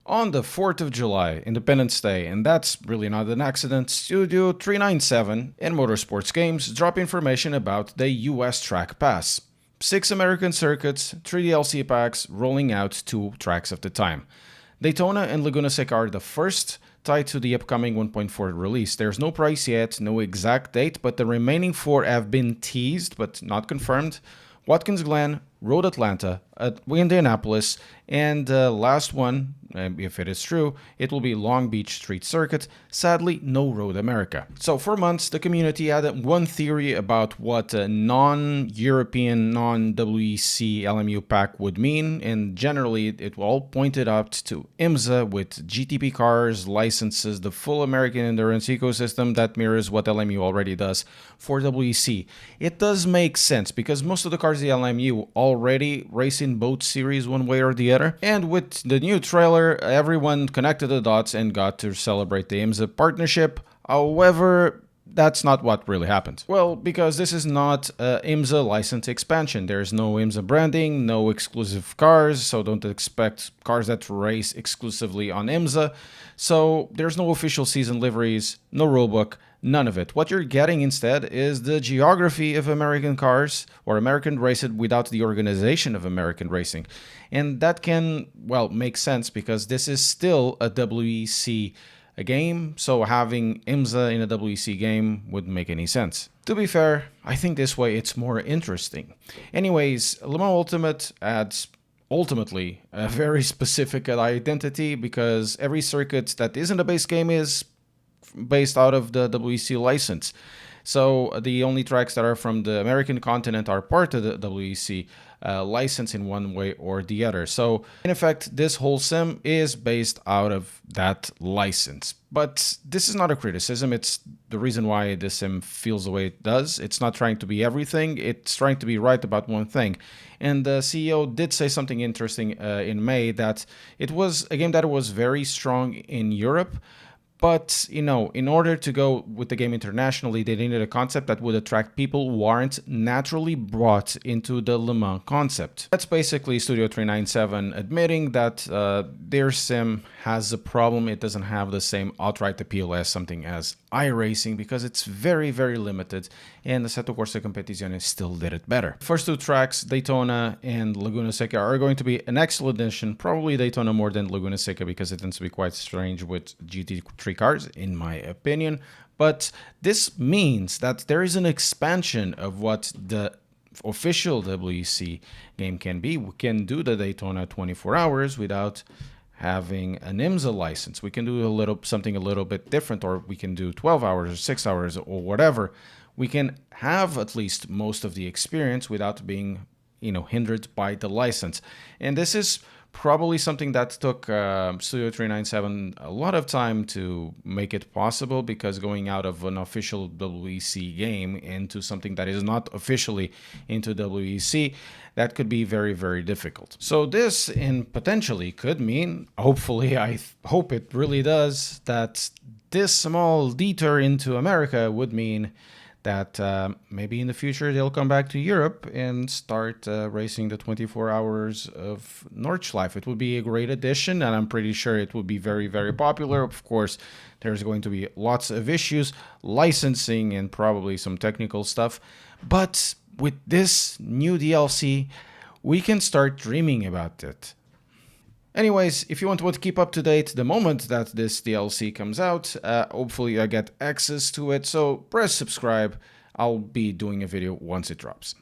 On the 4th of July, Independence Day, and that's really not an accident, Studio 397 and Motorsports Games drop information about the US Track Pass. 6 American circuits, 3 DLC packs, rolling out 2 tracks at a time. Daytona and Laguna Seca are the first, tied to the upcoming 1.4 release. There's no price yet, no exact date, but the remaining 4 have been teased but not confirmed. Watkins Glen, Road Atlanta, Indianapolis, and the last one, if it is true, it will be Long Beach Street Circuit. Sadly, no Road America. So for months, the community had one theory about what a non-European, non-WEC LMU pack would mean, and generally it all pointed up to IMSA with GTP cars, licenses, the full American endurance ecosystem that mirrors what LMU already does for WEC. It does make sense because most of the cars in LMU already race in both series one way or the other, and with the new trailer, everyone connected the dots and got to celebrate the IMSA partnership. However, that's not what really happened. Well, because this is not a IMSA license expansion. There's no IMSA branding, no exclusive cars, so don't expect cars that race exclusively on IMSA. So there's no official season liveries, no rulebook, none of it. What you're getting instead is the geography of American cars or American racing without the organization of American racing. And that can, well, make sense because this is still a WEC game, so having IMSA in a WEC game wouldn't make any sense. To be fair, I think this way it's more interesting. Anyways, Le Mans Ultimate adds ultimately a very specific identity because every circuit that isn't a base game is based out of the WEC license. So the only tracks that are from the American continent are part of the WEC license in one way or the other. So in effect, this whole sim is based out of that license. But this is not a criticism. It's the reason why this sim feels the way it does. It's not trying to be everything. It's trying to be right about one thing. And the CEO did say something interesting in May, that it was a game that was very strong in Europe. But, you know, in order to go with the game internationally, they needed a concept that would attract people who aren't naturally brought into the Le Mans concept. That's basically Studio 397 admitting that their sim has a problem. It doesn't have the same outright appeal as something as iRacing because it's very, very limited, and the Assetto Corsa Competizione still did it better. First 2 tracks, Daytona and Laguna Seca, are going to be an excellent addition, probably Daytona more than Laguna Seca because it tends to be quite strange with GT3 cars, in my opinion. But this means that there is an expansion of what the official WEC game can be. We can do the Daytona 24 hours without having an IMSA license. We can do something a little bit different, or we can do 12 hours or 6 hours or whatever. We can have at least most of the experience without being, hindered by the license. And this is probably something that took Studio 397 a lot of time to make it possible, because going out of an official WEC game into something that is not officially into WEC, that could be very, very difficult. So this potentially could mean, hopefully, I hope it really does, that this small detour into America would mean that maybe in the future they'll come back to Europe and start racing the 24 hours of Nordschleife. It would be a great addition, and I'm pretty sure it would be very, very popular. Of course, there's going to be lots of issues, licensing, and probably some technical stuff. But with this new DLC, we can start dreaming about it. Anyways, if you want to keep up to date the moment that this DLC comes out, hopefully I get access to it, so press subscribe. I'll be doing a video once it drops.